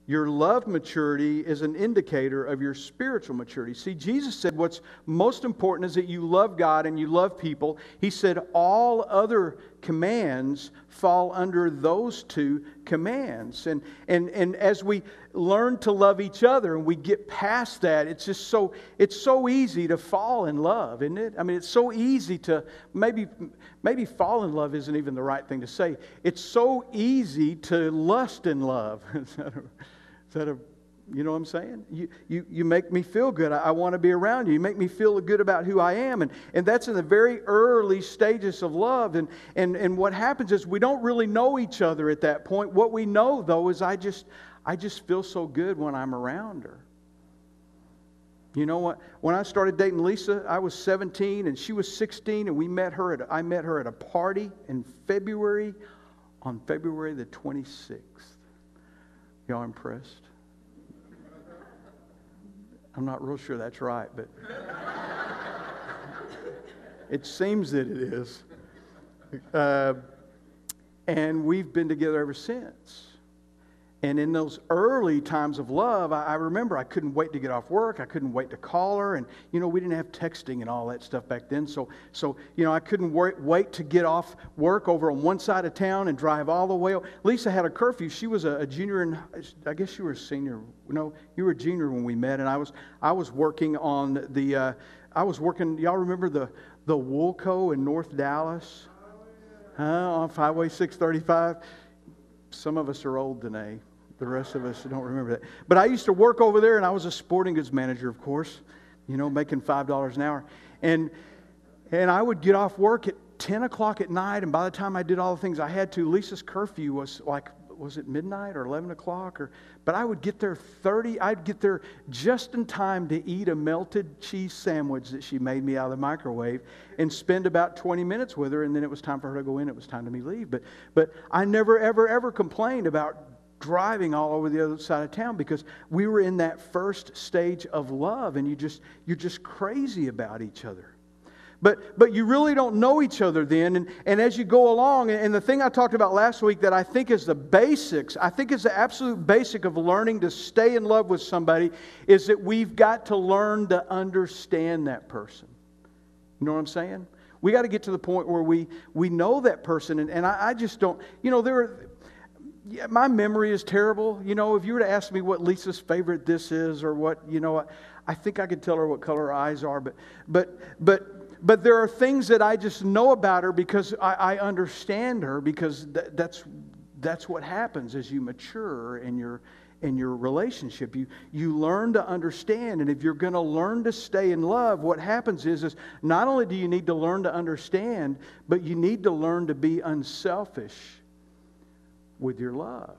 Your love maturity is an indicator of your spiritual maturity. See, Jesus said what's most important is that you love God and you love people. He said all other commands fall under those two commands. And as we learn to love each other and we get past that, it's so easy to fall in love, isn't it? I mean, it's so easy to maybe fall in love isn't even the right thing to say. It's so easy to lust in love. You know what I'm saying? You make me feel good. I want to be around you. You make me feel good about who I am. And that's in the very early stages of love. And what happens is we don't really know each other at that point. What we know, though, is I just feel so good when I'm around her. You know what? When I started dating Lisa, I was 17 and she was 16, and I met her at a party in February, on February the 26th. Y'all impressed? I'm not real sure that's right, but it seems that it is. And we've been together ever since. And in those early times of love, I remember I couldn't wait to get off work. I couldn't wait to call her. And, you know, we didn't have texting and all that stuff back then. So you know, I couldn't wait to get off work over on one side of town and drive all the way. Lisa had a curfew. She was a junior, and I guess you were a senior. No, you were a junior when we met. And I was working on y'all remember the Woolco in North Dallas? On Highway 635? Some of us are old today. The rest of us don't remember that. But I used to work over there, and I was a sporting goods manager, of course, you know, making $5 an hour. And I would get off work at 10 o'clock at night, and by the time I did all the things I had to, Lisa's curfew was like, was it midnight or 11 o'clock? But I would get there I'd get there just in time to eat a melted cheese sandwich that she made me out of the microwave and spend about 20 minutes with her, and then it was time for her to go in. It was time to me leave. But I never, ever complained about driving all over the other side of town because we were in that first stage of love, and you're just crazy about each other. But you really don't know each other then. And as you go along, and the thing I talked about last week that I think is the basics, I think is the absolute basic of learning to stay in love with somebody, is that we've got to learn to understand that person. You know what I'm saying? We got to get to the point where we know that person. And I just don't, you know, my memory is terrible. You know, if you were to ask me what Lisa's favorite this is or what, you know, I think I could tell her what color her eyes are. But there are things that I just know about her because I understand her, because that's what happens as you mature in your relationship. You learn to understand, and if you're going to learn to stay in love, what happens is not only do you need to learn to understand, but you need to learn to be unselfish with your love.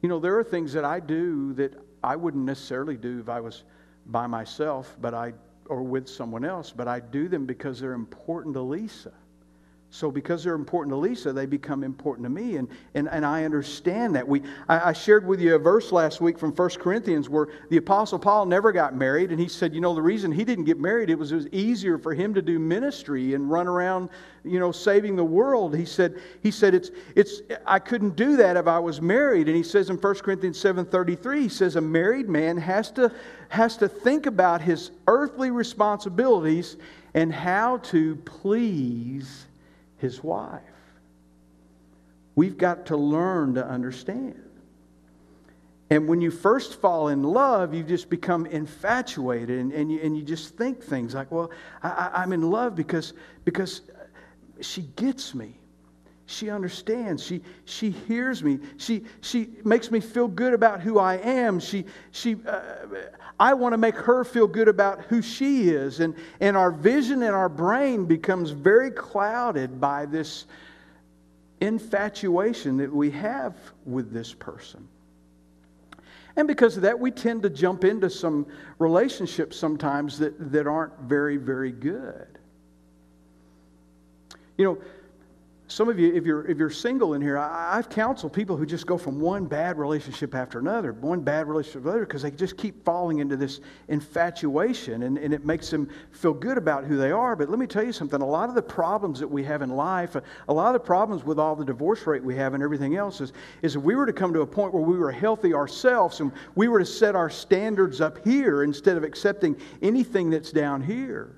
You know, there are things that I do that I wouldn't necessarily do if I was by myself, or with someone else, but I do them because they're important to Lisa. So because they're important to Lisa, they become important to me, and I understand that. I shared with you a verse last week from 1 Corinthians where the Apostle Paul never got married, and he said, you know, the reason he didn't get married, it was easier for him to do ministry and run around, you know, saving the world. He said I couldn't do that if I was married. And he says in 1 Corinthians 7:33, he says a married man has to think about his earthly responsibilities and how to please his wife. We've got to learn to understand. And when you first fall in love, you just become infatuated, and you just think things like, well, I'm in love because she gets me. She understands. She hears me. She makes me feel good about who I am. I want to make her feel good about who she is. And our vision in our brain becomes very clouded by this infatuation that we have with this person. And because of that, we tend to jump into some relationships sometimes that aren't very, very good. You know, Some of you, if you're single in here, I've counseled people who just go from one bad relationship after another, one bad relationship after another, because they just keep falling into this infatuation, and it makes them feel good about who they are. But let me tell you something, a lot of the problems that we have in life, a lot of the problems with all the divorce rate we have and everything else is if we were to come to a point where we were healthy ourselves and we were to set our standards up here instead of accepting anything that's down here.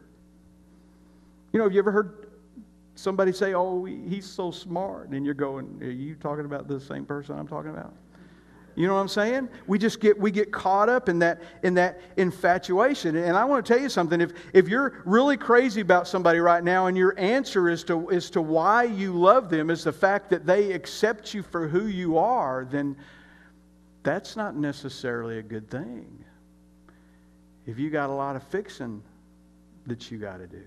You know, have you ever heard somebody say, "Oh, he's so smart," and you're going, "Are you talking about the same person I'm talking about?" You know what I'm saying? We get caught up in that infatuation. And I want to tell you something. If you're really crazy about somebody right now, and your answer is to why you love them is the fact that they accept you for who you are, then that's not necessarily a good thing. If you got a lot of fixing that you got to do.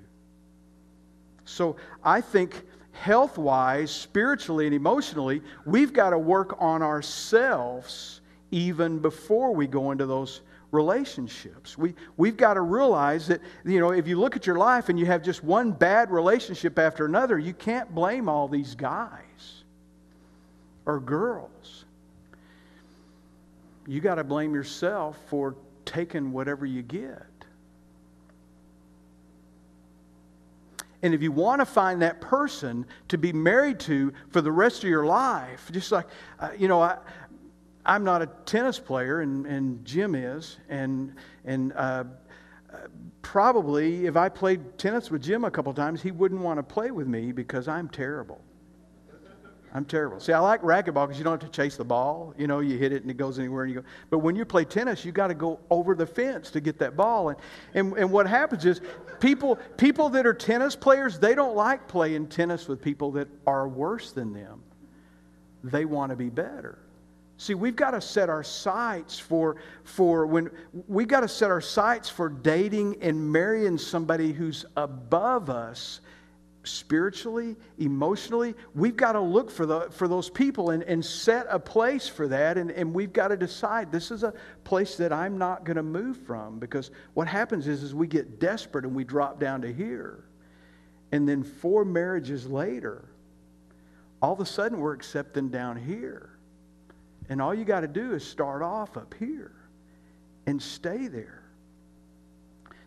So I think health-wise, spiritually and emotionally, we've got to work on ourselves even before we go into those relationships. We've got to realize that, you know, if you look at your life and you have just one bad relationship after another, you can't blame all these guys or girls. You got to blame yourself for taking whatever you get. And if you want to find that person to be married to for the rest of your life, just like, I'm not a tennis player, and Jim is, and probably if I played tennis with Jim a couple of times, he wouldn't want to play with me because I'm terrible. I'm terrible. See, I like racquetball because you don't have to chase the ball. You know, you hit it and it goes anywhere and you go. But when you play tennis, you got to go over the fence to get that ball. And what happens is people that are tennis players, they don't like playing tennis with people that are worse than them. They want to be better. See, we've got to set our sights for dating and marrying somebody who's above us. Spiritually, emotionally, we've got to look for those people and set a place for that, and we've got to decide this is a place that I'm not going to move from, because what happens is we get desperate and we drop down to here, and then 4 marriages later, all of a sudden we're accepting down here, and all you got to do is start off up here and stay there.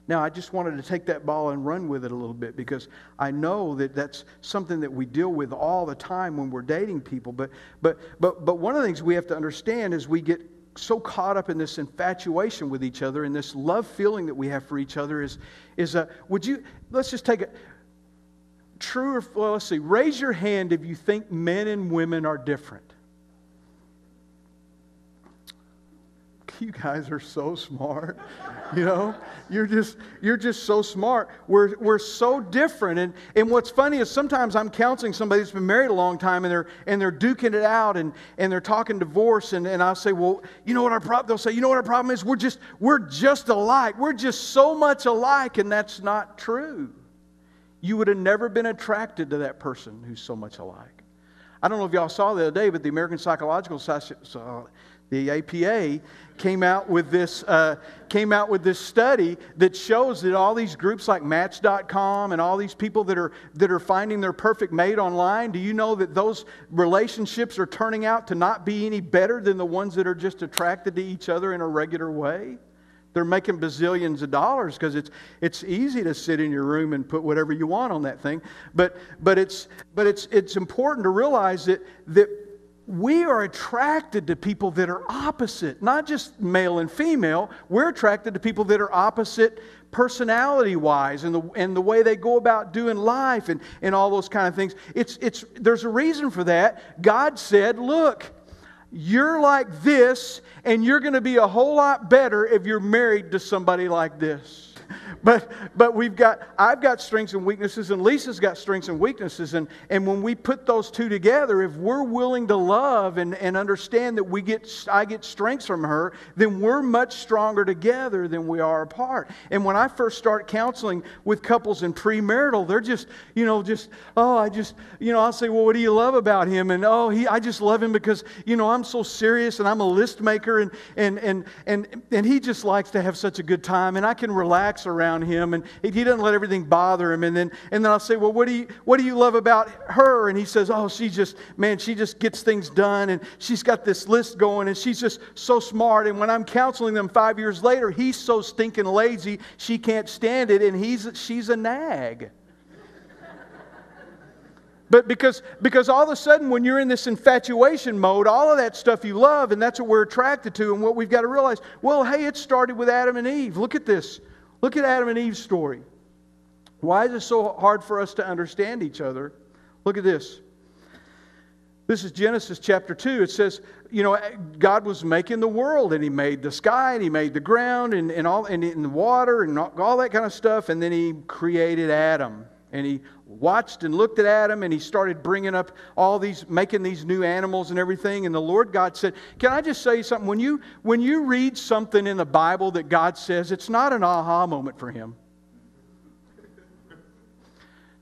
Now, I just wanted to take that ball and run with it a little bit, because I know that that's something that we deal with all the time when we're dating people. But one of the things we have to understand is we get so caught up in this infatuation with each other and this love feeling that we have for each other let's just take it, true or, well, let's see, raise your hand if you think men and women are different. You guys are so smart. You know, you're just so smart. We're so different. And what's funny is sometimes I'm counseling somebody that's been married a long time, and they're duking it out and they're talking divorce, and I'll say, well, you know what our problem? They'll say, you know what our problem is? We're just alike. We're just so much alike, and that's not true. You would have never been attracted to that person who's so much alike. I don't know if y'all saw the other day, but the American Psychological Society, the APA, came out with this study that shows that all these groups like Match.com and all these people that are finding their perfect mate online, do you know that those relationships are turning out to not be any better than the ones that are just attracted to each other in a regular way? They're making bazillions of dollars because it's easy to sit in your room and put whatever you want on that thing. But it's important to realize that we are attracted to people that are opposite, not just male and female. We're attracted to people that are opposite personality-wise, and the way they go about doing life and all those kind of things. There's a reason for that. God said, look, you're like this, and you're going to be a whole lot better if you're married to somebody like this. But I've got strengths and weaknesses, and Lisa's got strengths and weaknesses, and when we put those two together, if we're willing to love and understand that I get strengths from her, then we're much stronger together than we are apart. And when I first start counseling with couples in premarital, they're I'll say, well, what do you love about him? And I just love him because I'm so serious and I'm a list maker, and he just likes to have such a good time, and I can relax around him, and he doesn't let everything bother him. And then I'll say, well, what do you love about her? And he says, oh, she just gets things done, and she's got this list going, and she's just so smart. And when I'm counseling them 5 years later, he's so stinking lazy, she can't stand it, and she's a nag. But because all of a sudden when you're in this infatuation mode, all of that stuff you love, and that's what we're attracted to, and what we've got to realize, well, hey, it started with Adam and Eve. Look at this. Look at Adam and Eve's story. Why is it so hard for us to understand each other? Look at this. This is Genesis chapter 2. It says, God was making the world, and He made the sky, and He made the ground, and the water, and all that kind of stuff, and then He created Adam. And He watched and looked at Adam, and He started bringing up making these new animals and everything. And the Lord God said, can I just say something? When you read something in the Bible that God says, it's not an aha moment for Him.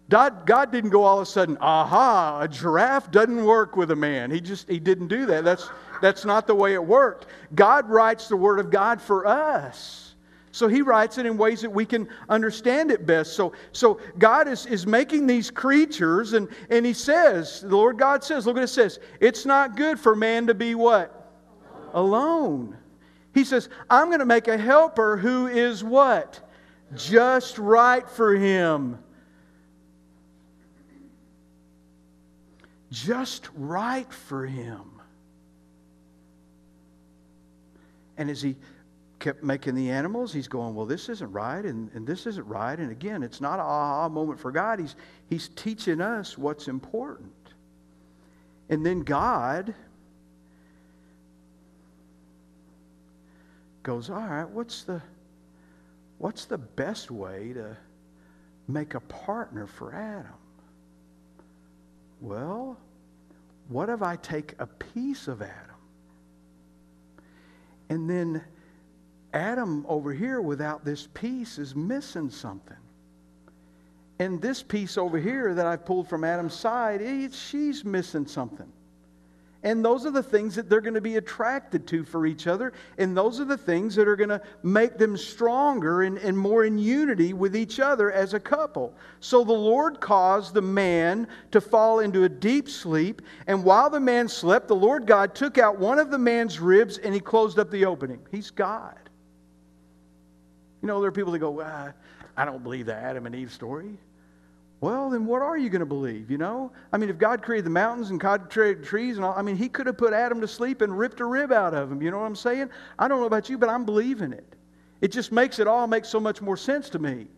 God didn't go all of a sudden, aha, a giraffe doesn't work with a man. He didn't do that. That's not the way it worked. God writes the Word of God for us. So He writes it in ways that we can understand it best. So God is making these creatures, and He says, the Lord God says, look what it says, it's not good for man to be what? Alone. He says, I'm going to make a helper who is what? Just right for him. Just right for him. And as He kept making the animals, He's going, well, this isn't right, and this isn't right. And again, it's not an aha moment for God. He's teaching us what's important. And then God goes, all right, what's the best way to make a partner for Adam? Well, what if I take a piece of Adam, and then Adam over here without this piece is missing something. And this piece over here that I've pulled from Adam's side, she's missing something. And those are the things that they're going to be attracted to for each other. And those are the things that are going to make them stronger and more in unity with each other as a couple. So the Lord caused the man to fall into a deep sleep. And while the man slept, the Lord God took out one of the man's ribs and He closed up the opening. He's God. There are people that go, I don't believe the Adam and Eve story. Well, then what are you going to believe, if God created the mountains and God created trees and all, He could have put Adam to sleep and ripped a rib out of him. You know what I'm saying? I don't know about you, but I'm believing it. It just makes so much more sense to me.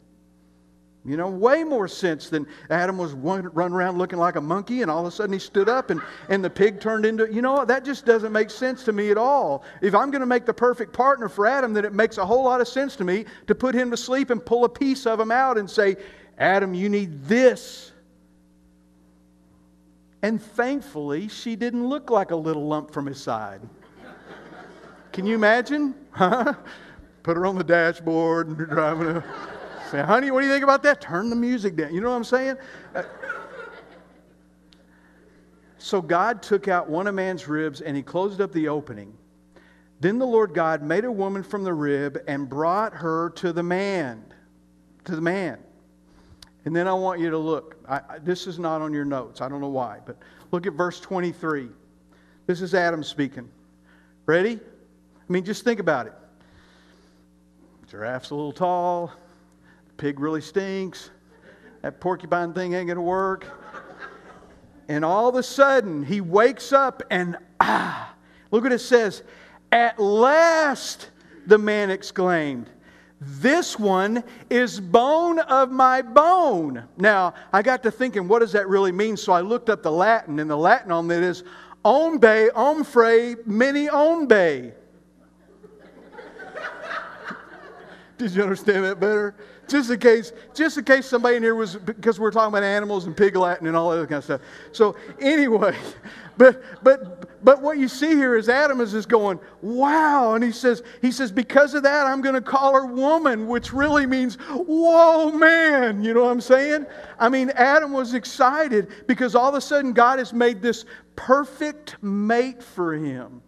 Way more sense than Adam was running around looking like a monkey, and all of a sudden he stood up and the pig turned into... that just doesn't make sense to me at all. If I'm going to make the perfect partner for Adam, then it makes a whole lot of sense to me to put him to sleep and pull a piece of him out and say, Adam, you need this. And thankfully, she didn't look like a little lump from his side. Can you imagine? Put her on the dashboard and driving say, honey, what do you think about that? Turn the music down. You know what I'm saying? So God took out one of man's ribs and He closed up the opening. Then the Lord God made a woman from the rib and brought her to the man. And then I want you to look. This is not on your notes. I don't know why. But look at verse 23. This is Adam speaking. Ready? Just think about it. Giraffe's a little tall. Pig really stinks. That porcupine thing ain't going to work. And all of a sudden, he wakes up and look what it says. At last, the man exclaimed, this one is bone of my bone. Now, I got to thinking, what does that really mean? So I looked up the Latin, and the Latin on that is ombe, omfre, mini ombe. Did you understand that better? Just in case somebody in here was, because we're talking about animals and pig Latin and all that kind of stuff. So anyway, but what you see here is Adam is just going, wow. And he says, because of that, I'm going to call her woman, which really means, whoa, man. You know what I'm saying? Adam was excited because all of a sudden God has made this perfect mate for him.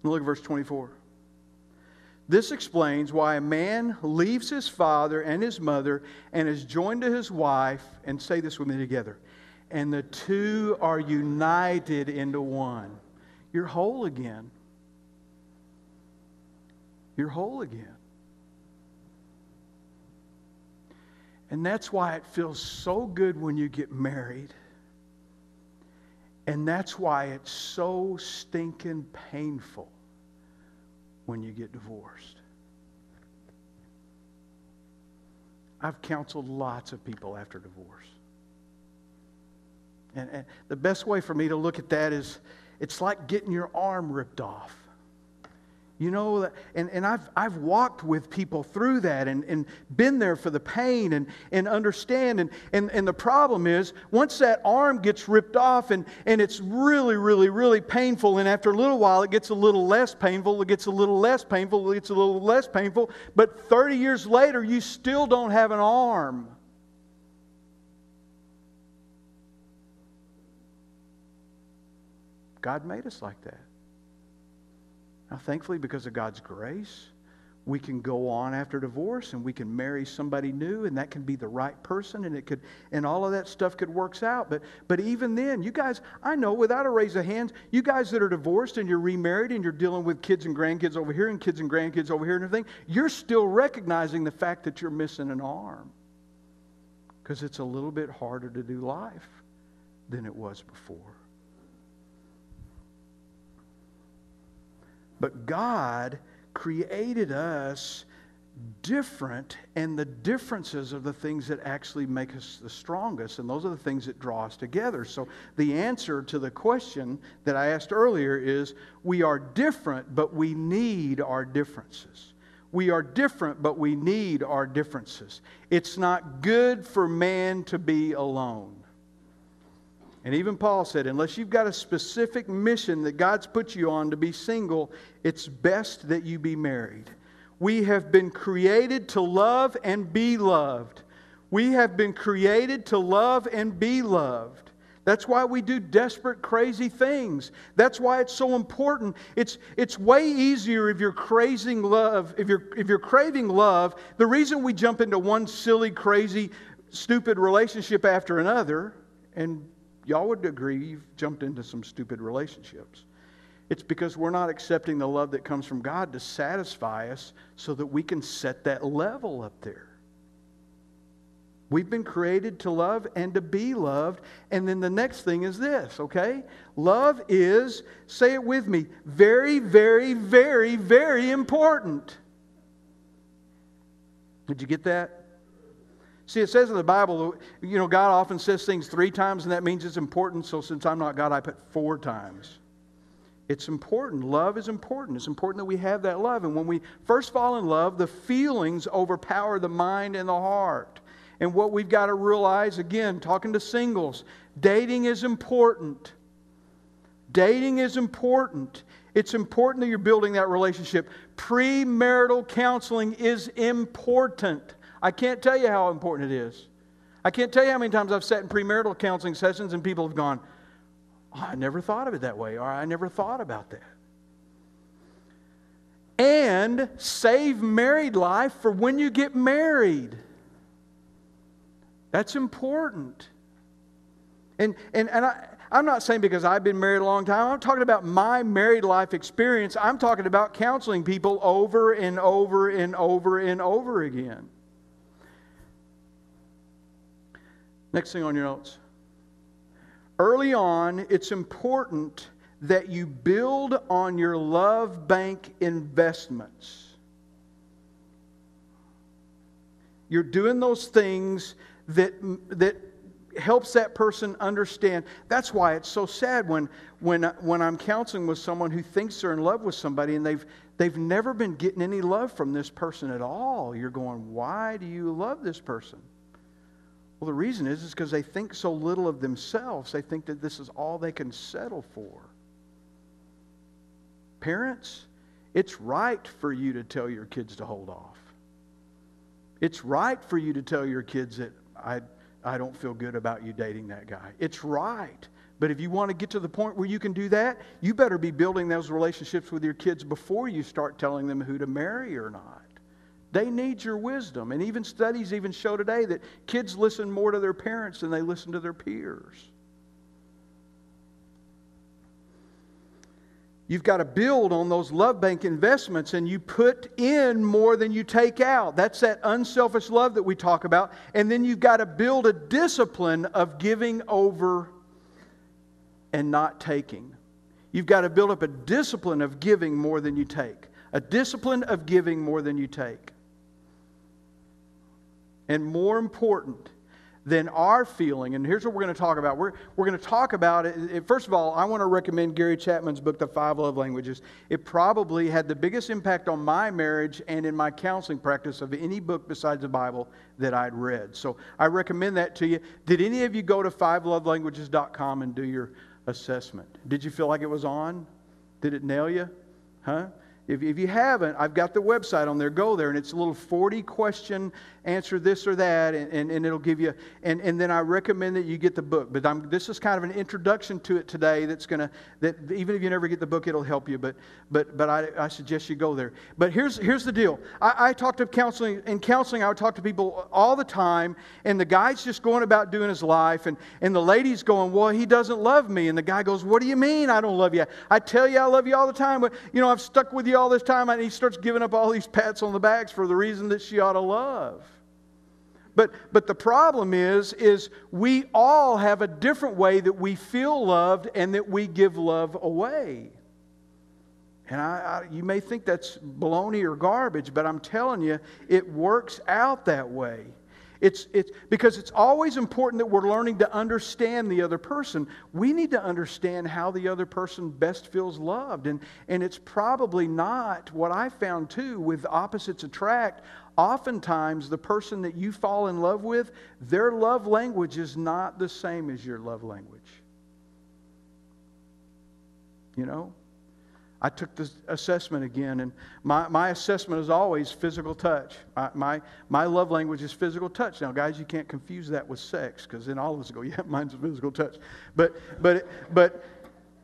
And look at verse 24. This explains why a man leaves his father and his mother and is joined to his wife, and say this with me together, and the two are united into one. You're whole again. You're whole again. And that's why it feels so good when you get married. And that's why it's so stinking painful when you get divorced. I've counseled lots of people after divorce. And the best way for me to look at that is, it's like getting your arm ripped off. You know, and I've walked with people through that and been there for the pain and understand. And the problem is, once that arm gets ripped off and it's really, really, really painful, and after a little while it gets a little less painful, it gets a little less painful, it gets a little less painful, but 30 years later you still don't have an arm. God made us like that. Now, thankfully, because of God's grace, we can go on after divorce and we can marry somebody new, and that can be the right person, and all of that stuff could work out. But even then, you guys, I know, without a raise of hands, you guys that are divorced and you're remarried and you're dealing with kids and grandkids over here and kids and grandkids over here and everything, you're still recognizing the fact that you're missing an arm, because it's a little bit harder to do life than it was before. But God created us different, and the differences are the things that actually make us the strongest, and those are the things that draw us together. So the answer to the question that I asked earlier is, we are different, but we need our differences. We are different, but we need our differences. It's not good for man to be alone. And even Paul said, unless you've got a specific mission that God's put you on to be single, it's best that you be married. We have been created to love and be loved. We have been created to love and be loved. That's why we do desperate, crazy things. That's why it's so important. It's way easier if you're craving love. If you're craving love, the reason we jump into one silly, crazy, stupid relationship after another, and y'all would agree you've jumped into some stupid relationships. It's because we're not accepting the love that comes from God to satisfy us so that we can set that level up there. We've been created to love and to be loved. And then the next thing is this, okay? Love is, say it with me, very, very, very, very important. Did you get that? See, it says in the Bible, you know, God often says things 3 times, and that means it's important. So since I'm not God, I put 4 times. It's important. Love is important. It's important that we have that love. And when we first fall in love, the feelings overpower the mind and the heart. And what we've got to realize, again, talking to singles, dating is important. Dating is important. It's important that you're building that relationship. Premarital counseling is important. I can't tell you how important it is. I can't tell you how many times I've sat in premarital counseling sessions and people have gone, oh, I never thought of it that way, or I never thought about that. And save married life for when you get married. That's important. And I'm not saying because I've been married a long time. I'm talking about my married life experience. I'm talking about counseling people over and over and over and over again. Next thing on your notes. Early on, it's important that you build on your love bank investments. You're doing those things that helps that person understand. That's why it's so sad when I'm counseling with someone who thinks they're in love with somebody and they've never been getting any love from this person at all. You're going, why do you love this person? Well, the reason is because they think so little of themselves. They think that this is all they can settle for. Parents, it's right for you to tell your kids to hold off. It's right for you to tell your kids that I don't feel good about you dating that guy. It's right. But if you want to get to the point where you can do that, you better be building those relationships with your kids before you start telling them who to marry or not. They need your wisdom. And even studies even show today that kids listen more to their parents than they listen to their peers. You've got to build on those love bank investments, and you put in more than you take out. That's that unselfish love that we talk about. And then you've got to build a discipline of giving over and not taking. You've got to build up a discipline of giving more than you take. A discipline of giving more than you take. And more important than our feeling, and here's what we're going to talk about. We're going to talk about it. First of all, I want to recommend Gary Chapman's book, The 5 Love Languages. It probably had the biggest impact on my marriage and in my counseling practice of any book besides the Bible that I'd read. So I recommend that to you. Did any of you go to 5lovelanguages.com and do your assessment? Did you feel like it was on? Did it nail you? Huh? If you haven't, I've got the website on there. Go there, and it's a little 40-question answer this or that, and it'll give you. And then I recommend that you get the book. But this is kind of an introduction to it today. That even if you never get the book, it'll help you. But I suggest you go there. But here's the deal. I talk to counseling. In counseling, I would talk to people all the time, and the guy's just going about doing his life, and the lady's going, well, he doesn't love me, and the guy goes, what do you mean I don't love you? I tell you I love you all the time, but I've stuck with you all this time, and he starts giving up all these pats on the backs for the reason that she ought to love. But the problem is we all have a different way that we feel loved and that we give love away. And you may think that's baloney or garbage, but I'm telling you, it works out that way. It's because it's always important that we're learning to understand the other person. We need to understand how the other person best feels loved. And it's probably not what I found too with opposites attract. Oftentimes, the person that you fall in love with, their love language is not the same as your love language. I took this assessment again, and my assessment is always physical touch. My love language is physical touch. Now, guys, you can't confuse that with sex, because then all of us go, yeah, mine's physical touch. But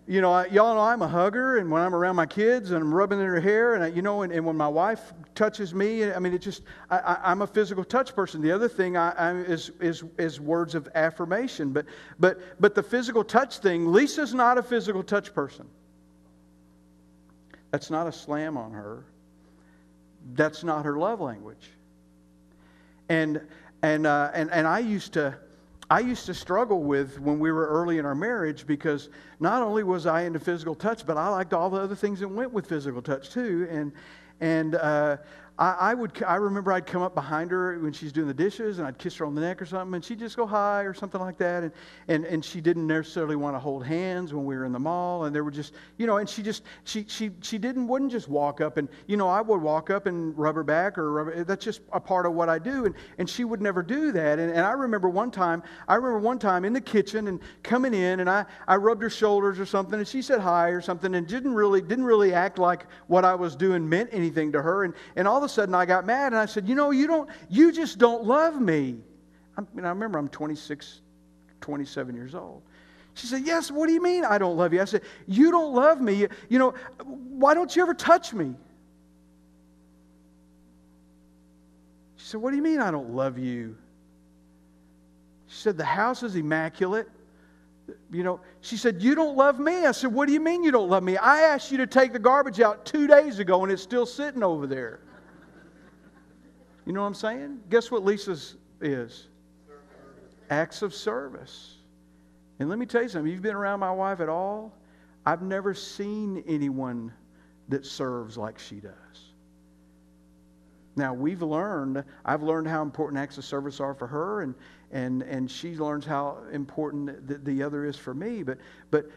y'all know I'm a hugger, and when I'm around my kids and I'm rubbing their hair, and when my wife touches me, I'm a physical touch person. The other thing is words of affirmation. But the physical touch thing, Lisa's not a physical touch person. That's not a slam on her. That's not her love language. And I used to struggle with when we were early in our marriage, because not only was I into physical touch, but I liked all the other things that went with physical touch too. I remember I'd come up behind her when she's doing the dishes, and I'd kiss her on the neck or something, and she'd just go hi or something like that. And she didn't necessarily want to hold hands when we were in the mall, and there were just, and she wouldn't just walk up, and I would walk up and rub her back that's just a part of what I do, and she would never do that. And I remember one time in the kitchen and coming in, and I rubbed her shoulders or something, and she said hi or something, and didn't really act like what I was doing meant anything to her. And all of a sudden I got mad, and I said, you just don't love me. I remember I'm 26, 27 years old. She said, yes, what do you mean I don't love you? I said, you don't love me. Why don't you ever touch me? She said, what do you mean I don't love you? She said, the house is immaculate. She said, you don't love me. I said, what do you mean you don't love me? I asked you to take the garbage out 2 days ago, and it's still sitting over there. You know what I'm saying? Guess what Lisa's is? Acts of service. And let me tell you something. You've been around my wife at all? I've never seen anyone that serves like she does. Now, I've learned how important acts of service are for her, and she learns how important the other is for me. But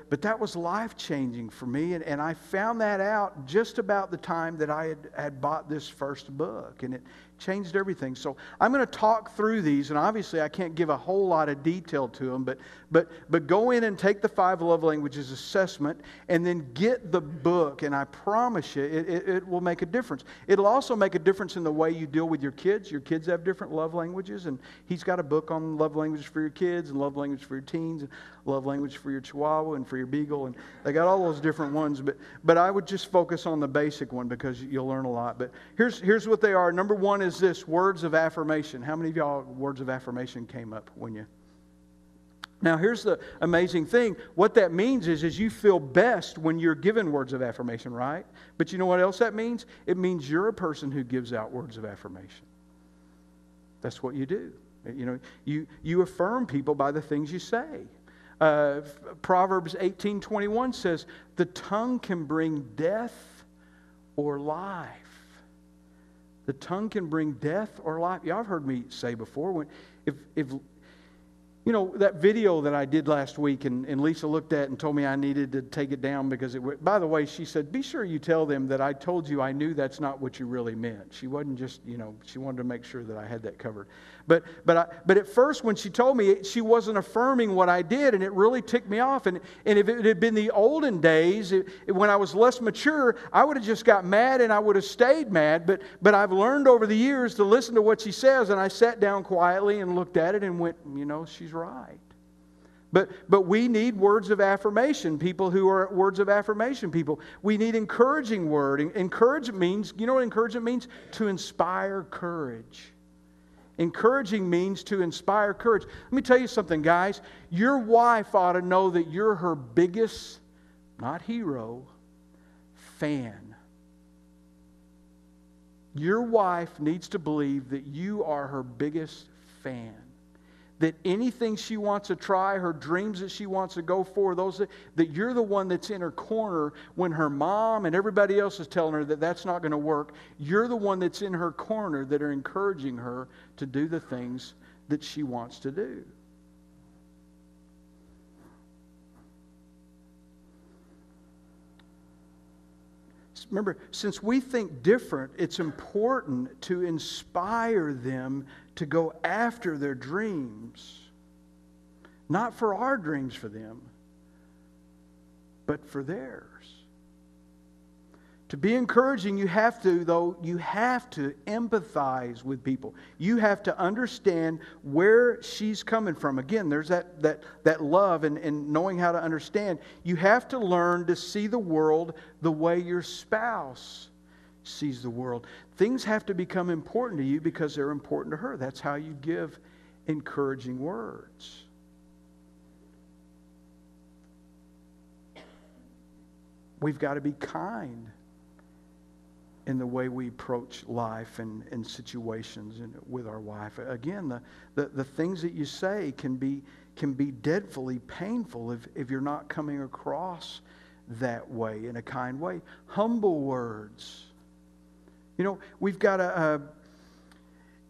that was life-changing for me, and I found that out just about the time that I had bought this first book, and it changed everything. So I'm going to talk through these, and obviously I can't give a whole lot of detail to them, but go in and take the 5 love languages assessment, and then get the book, and I promise you, it will make a difference. It'll also make a difference in the way you deal with your kids. Your kids have different love languages, and he's got a book on love languages for your kids and love languages for your teens. love language for your Chihuahua and for your Beagle, and they got all those different ones. But I would just focus on the basic one because you'll learn a lot. But here's what they are. Number one is this: words of affirmation. How many of y'all words of affirmation came up when you? Now, here's the amazing thing. What that means is you feel best when you're given words of affirmation, right? But you know what else that means? It means you're a person who gives out words of affirmation. That's what you do. You know, you affirm people by the things you say. Proverbs 18:21 says, the tongue can bring death or life. The tongue can bring death or life. Y'all have heard me say before, if you know, that video that I did last week and Lisa looked at and told me I needed to take it down because by the way, she said, be sure you tell them that I told you I knew that's not what you really meant. She wasn't just, you know, she wanted to make sure that I had that covered. But at first when she told me, she wasn't affirming what I did, and it really ticked me off. And if it had been the olden days, when I was less mature, I would have just got mad and I would have stayed mad. But I've learned over the years to listen to what she says, and I sat down quietly and looked at it and went, you know, she's right. But we need words of affirmation, people who are words of affirmation people. We need encouraging word. Encouragement means, you know what encouragement means? To inspire courage. Encouraging means to inspire courage. Let me tell you something, guys. Your wife ought to know that you're her biggest, not hero, fan. Your wife needs to believe that you are her biggest fan. That anything she wants to try, her dreams that she wants to go for, that you're the one that's in her corner when her mom and everybody else is telling her that that's not going to work. You're the one that's in her corner that are encouraging her to do the things that she wants to do. Remember, since we think different, it's important to inspire them to go after their dreams. Not for our dreams for them, but for theirs. To be encouraging, you have to empathize with people. You have to understand where she's coming from. Again, there's that love and knowing how to understand. You have to learn to see the world the way your spouse sees the world. Things have to become important to you because they're important to her. That's how you give encouraging words. We've got to be kind in the way we approach life and situations and with our wife. Again, the things that you say can be dreadfully painful if you're not coming across that way, in a kind way. Humble words. You know, we've got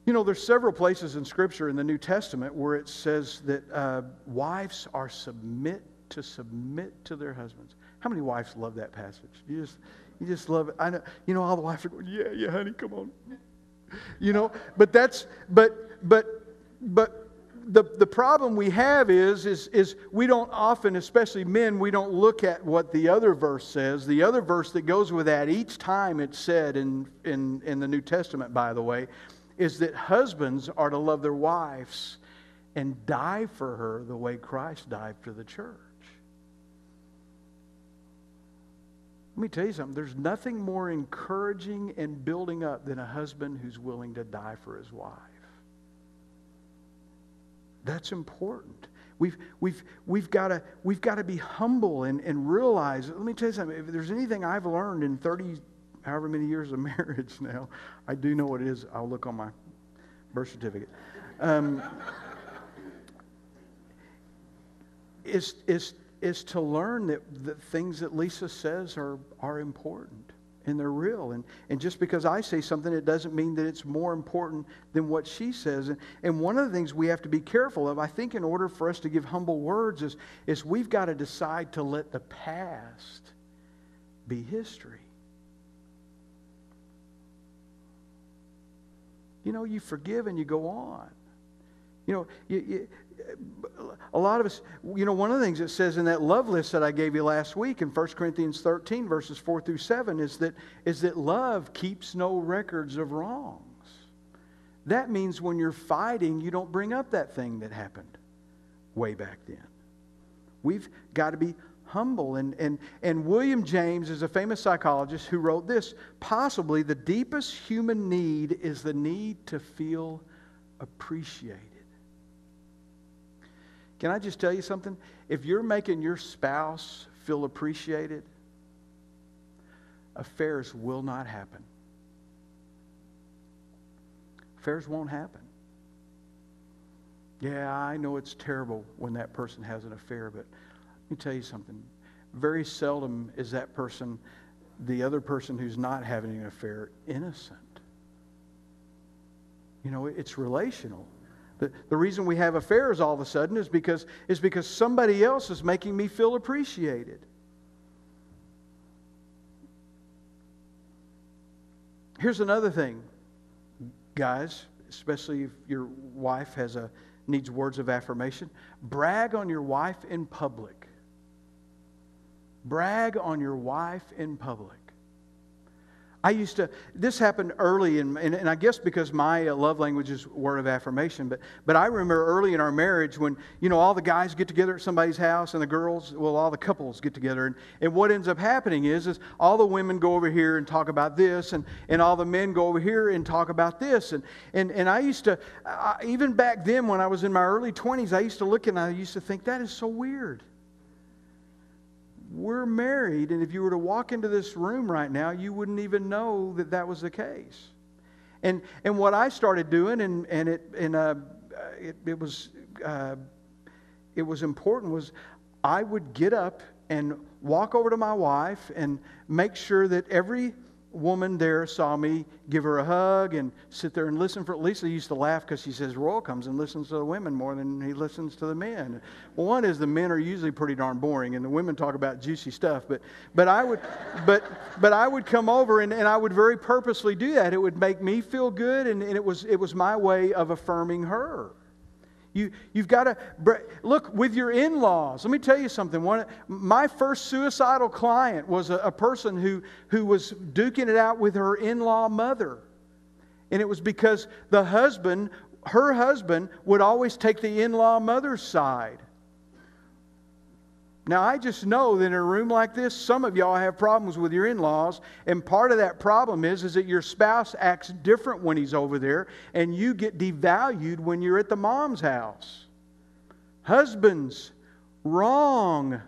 there's several places in Scripture in the New Testament where it says that wives are submit to their husbands. How many wives love that passage? You just love it. I know. You know, all the wives are going, yeah, honey, come on. You know, but the problem we have is we don't often, especially men, we don't look at what the other verse says. The other verse that goes with that each time it's said in the New Testament, by the way, is that husbands are to love their wives and die for her the way Christ died for the church. Let me tell you something. There's nothing more encouraging and building up than a husband who's willing to die for his wife. That's important. We've got to be humble and realize. Let me tell you something. If there's anything I've learned in 30, however many years of marriage now, I do know what it is. I'll look on my birth certificate. Is to learn that the things that Lisa says are important and they're real. And just because I say something, it doesn't mean that it's more important than what she says. And one of the things we have to be careful of, I think, in order for us to give humble words is we've got to decide to let the past be history. You know, you forgive and you go on. You know, a lot of us, you know, one of the things it says in that love list that I gave you last week in 1 Corinthians 13, verses 4 through 7, is that love keeps no records of wrongs. That means when you're fighting, you don't bring up that thing that happened way back then. We've got to be humble. And William James is a famous psychologist who wrote this: possibly the deepest human need is the need to feel appreciated. Can I just tell you something? If you're making your spouse feel appreciated, affairs will not happen. Affairs won't happen. Yeah, I know it's terrible when that person has an affair, but let me tell you something. Very seldom is that person, the other person who's not having an affair, innocent. You know, it's relational. The reason we have affairs all of a sudden is because somebody else is making me feel appreciated. Here's another thing, guys, especially if your wife needs words of affirmation. Brag on your wife in public. Brag on your wife in public. This happened early, and I guess because my love language is word of affirmation, but I remember early in our marriage when, you know, all the guys get together at somebody's house and the girls, well, all the couples get together. And what ends up happening is all the women go over here and talk about this, and all the men go over here and talk about this. And I used to, even back then when I was in my early 20s, I used to look and I used to think, that is so weird. We're married, and if you were to walk into this room right now, you wouldn't even know that that was the case. And what I started doing, it was important, was I would get up and walk over to my wife and make sure that every woman there saw me give her a hug and sit there and listen for. Lisa used to laugh because she says Royal comes and listens to the women more than he listens to the men. Well, one is the men are usually pretty darn boring, and the women talk about juicy stuff. But I would come over and I would very purposely do that. It would make me feel good, and it was my way of affirming her. You've got to look with your in-laws. Let me tell you something. My first suicidal client was a person who was duking it out with her in-law mother, and it was because her husband, would always take the in-law mother's side. Now, I just know that in a room like this, some of y'all have problems with your in-laws, and part of that problem is that your spouse acts different when he's over there, and you get devalued when you're at the mom's house. Husbands, wrong.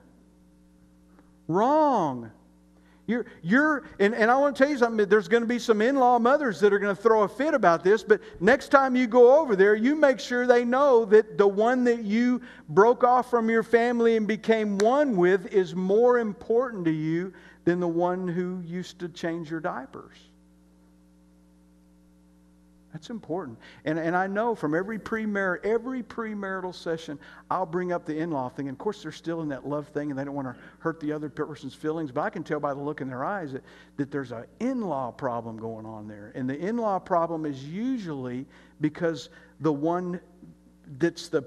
Wrong. And I want to tell you something, there's going to be some in-law mothers that are going to throw a fit about this, but next time you go over there, you make sure they know that the one that you broke off from your family and became one with is more important to you than the one who used to change your diapers. That's important. And I know from every premarital session, I'll bring up the in-law thing. And of course, they're still in that love thing, and they don't want to hurt the other person's feelings. But I can tell by the look in their eyes that there's an in-law problem going on there. And the in-law problem is usually because the one that's the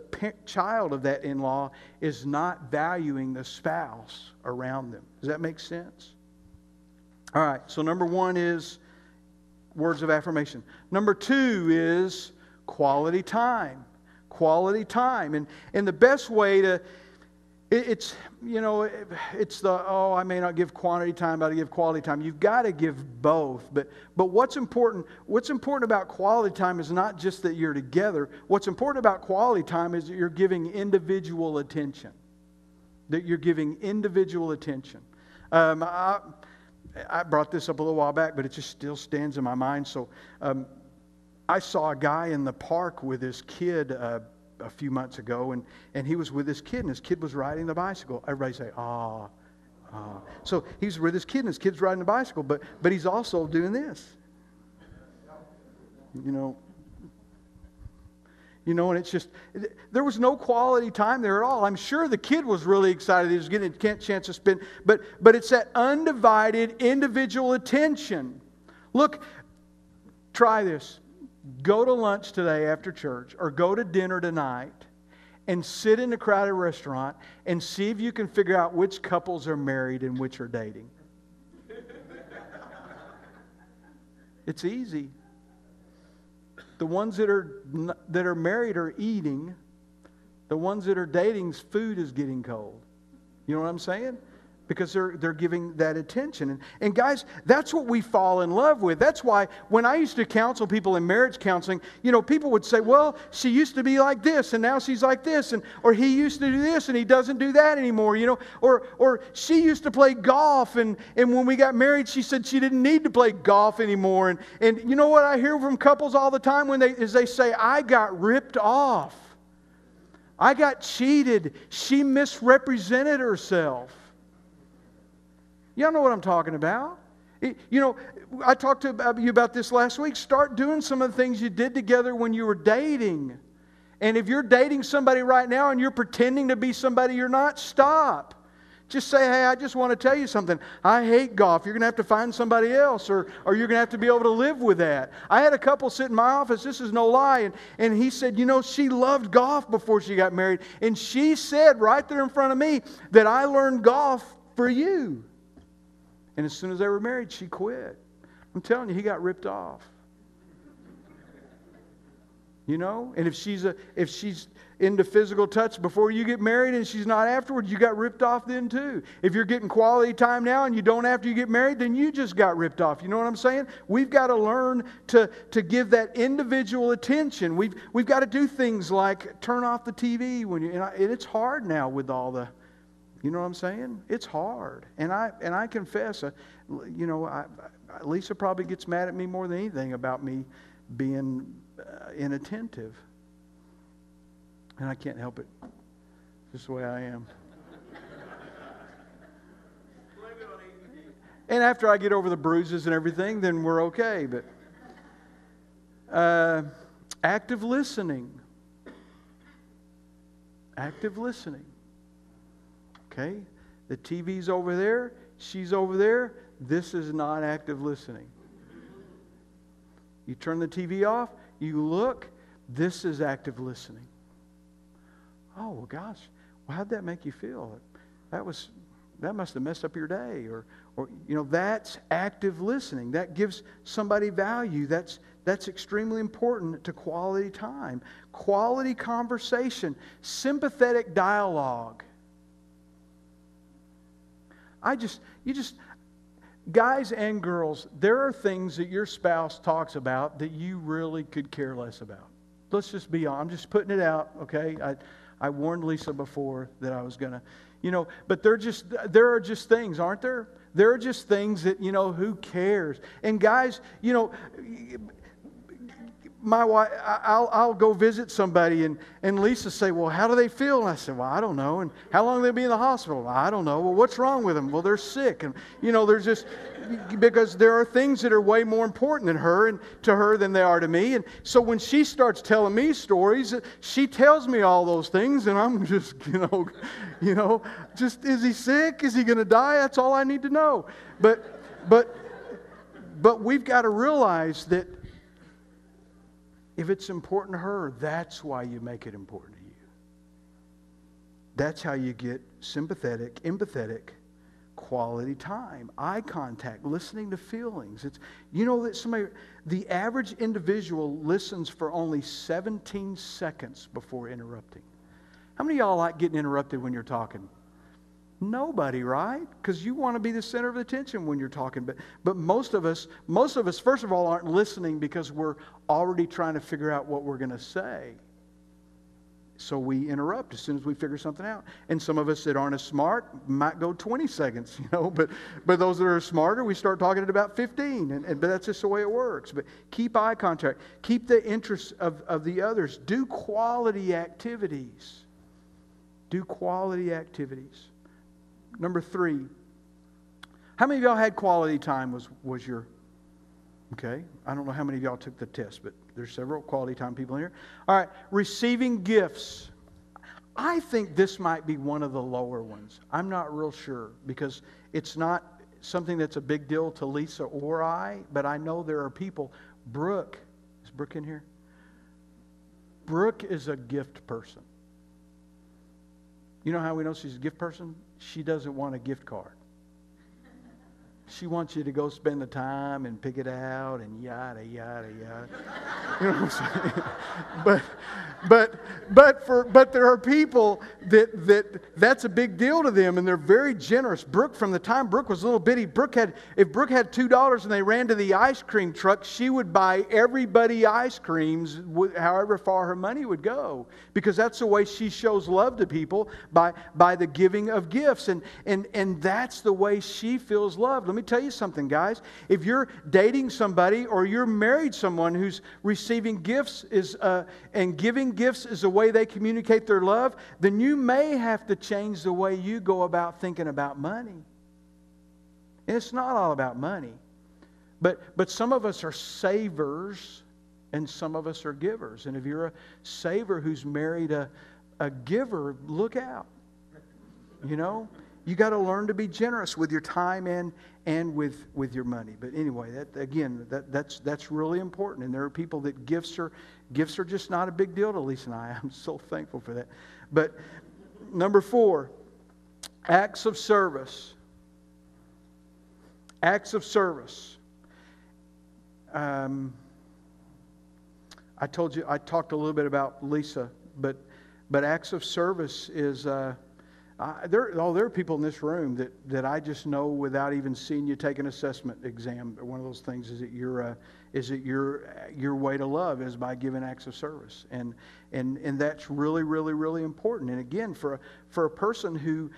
child of that in-law is not valuing the spouse around them. Does that make sense? All right, so number one is words of affirmation. Number two is quality time. Quality time. And the best way to, I may not give quantity time, but I give quality time. You've got to give both. But what's important about quality time is not just that you're together. What's important about quality time is that you're giving individual attention. That you're giving individual attention. I brought this up a little while back, but it just still stands in my mind. So I saw a guy in the park with his kid a few months ago, and he was with his kid, and his kid was riding the bicycle. Everybody say, "Ah, ah." So he's with his kid, and his kid's riding the bicycle, but he's also doing this. And it's just, there was no quality time there at all. I'm sure the kid was really excited he was getting a chance to spend, but it's that undivided individual attention. Look, try this. Go to lunch today after church, or go to dinner tonight, and sit in a crowded restaurant and see if you can figure out which couples are married and which are dating. It's easy. The ones that are married are eating. The ones that are dating's food is getting cold. You know what I'm saying? Because they're giving that attention. And guys, that's what we fall in love with. That's why when I used to counsel people in marriage counseling, people would say, well, she used to be like this and now she's like this. Or he used to do this and he doesn't do that anymore. Or she used to play golf and when we got married, she said she didn't need to play golf anymore. And you know what I hear from couples all the time is they say, I got ripped off. I got cheated. She misrepresented herself. Y'all know what I'm talking about. I talked to you about this last week. Start doing some of the things you did together when you were dating. And if you're dating somebody right now and you're pretending to be somebody you're not, stop. Just say, hey, I just want to tell you something. I hate golf. You're going to have to find somebody else or you're going to have to be able to live with that. I had a couple sit in my office, this is no lie, and he said, she loved golf before she got married. And she said right there in front of me that I learned golf for you. And as soon as they were married, she quit. I'm telling you, he got ripped off. And if she's into physical touch before you get married and she's not afterwards, you got ripped off then too. If you're getting quality time now and you don't after you get married, then you just got ripped off. You know what I'm saying? We've got to learn to give that individual attention. We've got to do things like turn off the TV and it's hard now with all the. You know what I'm saying? It's hard. And I confess, Lisa probably gets mad at me more than anything about me being inattentive. And I can't help it. Just the way I am. And after I get over the bruises and everything, then we're okay. But active listening. Active listening. Okay, the TV's over there, she's over there. This is not active listening. You turn the TV off, you look, this is active listening. Oh, well, gosh, how'd that make you feel? That must have messed up your day. Or that's active listening. That gives somebody value. That's extremely important to quality time. Quality conversation, sympathetic dialogue. Guys and girls, there are things that your spouse talks about that you really could care less about. Let's just be honest. I'm just putting it out, okay? I warned Lisa before that I was going to, but there are just things, aren't there? There are just things that, who cares? And guys, my wife, I'll go visit somebody and Lisa say, well, how do they feel? And I said, well, I don't know. And how long will they be in the hospital? Well, I don't know. Well, what's wrong with them? Well, they're sick. And, there's just, because there are things that are way more important to her than they are to me. And so when she starts telling me stories, she tells me all those things and I'm just, just, is he sick? Is he going to die? That's all I need to know. But we've got to realize that if it's important to her, that's why you make it important to you. That's how you get sympathetic, empathetic, quality time, eye contact, listening to feelings. It's that the average individual listens for only 17 seconds before interrupting. How many of y'all like getting interrupted when you're talking? Nobody, right? Because you want to be the center of attention when you're talking. But most of us, first of all, aren't listening because we're already trying to figure out what we're going to say. So we interrupt as soon as we figure something out. And some of us that aren't as smart might go 20 seconds, But those that are smarter, we start talking at about 15. But that's just the way it works. But keep eye contact. Keep the interests of the others. Do quality activities. Do quality activities. Number 3. How many of y'all had quality time was your... Okay, I don't know how many of y'all took the test, but there's several quality time people in here. All right, receiving gifts. I think this might be one of the lower ones. I'm not real sure because it's not something that's a big deal to Lisa or I, but I know there are people. Brooke, is Brooke in here? Brooke is a gift person. You know how we know she's a gift person? She doesn't want a gift card. She wants you to go spend the time and pick it out and yada, yada, yada. You know what I'm saying? But there are people that's a big deal to them, and they're very generous. Brooke, from the time Brooke was a little bitty, if Brooke had $2 and they ran to the ice cream truck, she would buy everybody ice creams, however far her money would go, because that's the way she shows love to people, by the giving of gifts, and that's the way she feels loved. Let me tell you something, guys. If you're dating somebody or you're married someone who's receiving gifts and giving gifts is a way they communicate their love, then you may have to change the way you go about thinking about money. And it's not all about money. But some of us are savers and some of us are givers. And if you're a saver who's married a giver, look out. You know? You got to learn to be generous with your time and with your money. But anyway, that's really important. And there are people that gifts are just not a big deal to Lisa and I. I'm so thankful for that. But number 4, acts of service. Acts of service. I told you, I talked a little bit about Lisa, but acts of service is... there are people in this room that I just know without even seeing you take an assessment exam. One of those things is that your way to love is by giving acts of service, and that's really, really, really important. And again, for a person who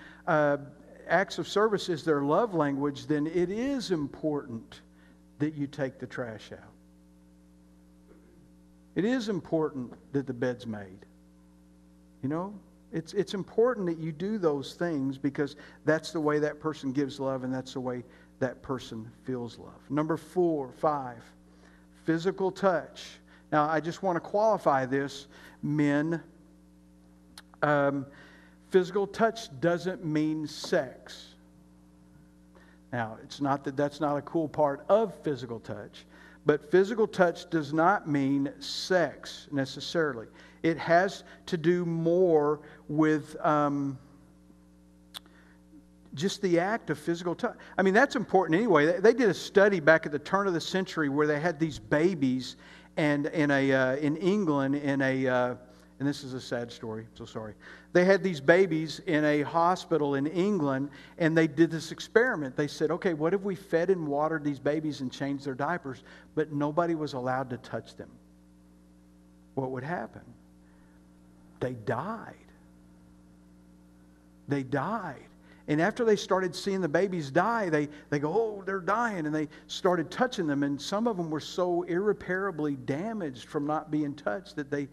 acts of service is their love language, then it is important that you take the trash out. It is important that the bed's made. You know. It's important that you do those things because that's the way that person gives love and that's the way that person feels love. Number 5, physical touch. Now, I just want to qualify this, men. Physical touch doesn't mean sex. Now, it's not that that's not a cool part of physical touch, but physical touch does not mean sex necessarily. It has to do more with just the act of physical touch. I mean, that's important anyway. They did a study back at the turn of the century where they had these babies, and in England, and this is a sad story, so sorry. They had these babies in a hospital in England, and they did this experiment. They said, okay, what if we fed and watered these babies and changed their diapers, but nobody was allowed to touch them? What would happen? They died. They died. And after they started seeing the babies die, they go, oh, they're dying. And they started touching them. And some of them were so irreparably damaged from not being touched that they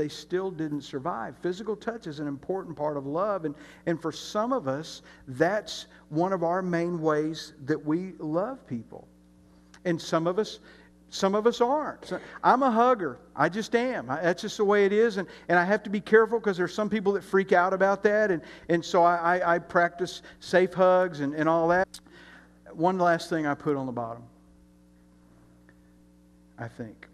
still didn't survive. Physical touch is an important part of love. And for some of us, that's one of our main ways that we love people. And some of us aren't. I'm a hugger. I just am. That's just the way it is. And I have to be careful because there's some people that freak out about that. And so I practice safe hugs and all that. One last thing I put on the bottom, I think.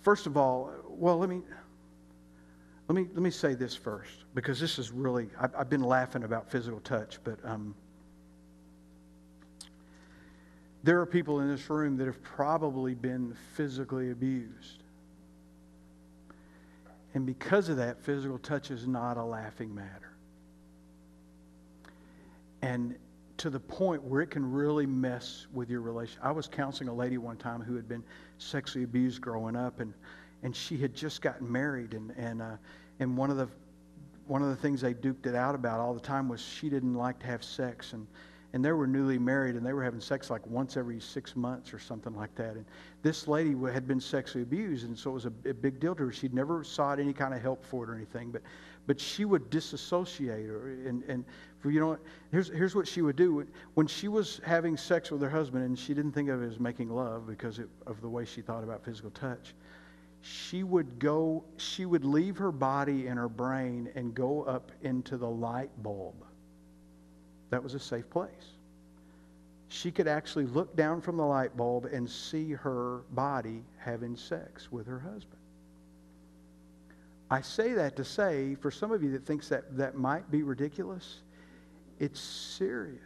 First of all, well, let me say this first, because this is really, I've been laughing about physical touch, but there are people in this room that have probably been physically abused. And because of that, physical touch is not a laughing matter. And to the point where it can really mess with your relationship. I was counseling a lady one time who had been sexually abused growing up, and she had just gotten married, and one of the things they duked it out about all the time was she didn't like to have sex, and they were newly married, and they were having sex like once every 6 months or something like that. And this lady had been sexually abused, and so it was a big deal to her. She'd never sought any kind of help for it or anything, but she would disassociate her. And for, you know, here's what she would do. When she was having sex with her husband, and she didn't think of it as making love because of the way she thought about physical touch, she would leave her body and her brain and go up into the light bulb. That was a safe place. She could actually look down from the light bulb and see her body having sex with her husband. I say that to say, for some of you that thinks that might be ridiculous, it's serious.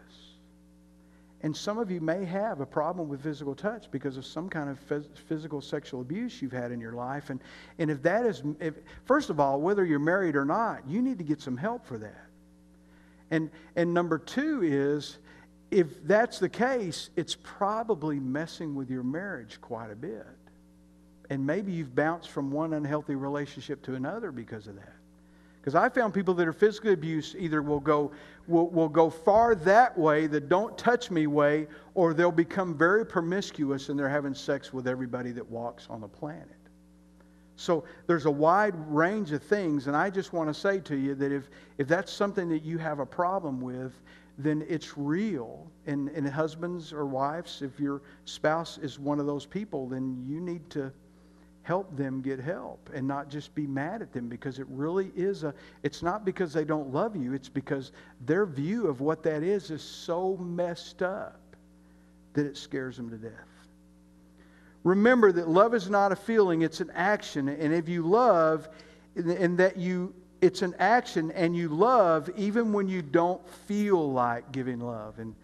And some of you may have a problem with physical touch because of some kind of physical sexual abuse you've had in your life. And if that is, first of all, whether you're married or not, you need to get some help for that. And number two is, if that's the case, it's probably messing with your marriage quite a bit. And maybe you've bounced from one unhealthy relationship to another because of that. Because I found people that are physically abused either will go far that way, the don't touch me way, or they'll become very promiscuous and they're having sex with everybody that walks on the planet. So there's a wide range of things, and I just want to say to you that if that's something that you have a problem with, then it's real. And husbands or wives, if your spouse is one of those people, then you need to help them get help and not just be mad at them, because it really is it's not because they don't love you, it's because their view of what that is so messed up that it scares them to death. Remember that love is not a feeling, it's an action. And if you love, it's an action, and you love even when you don't feel like giving love. And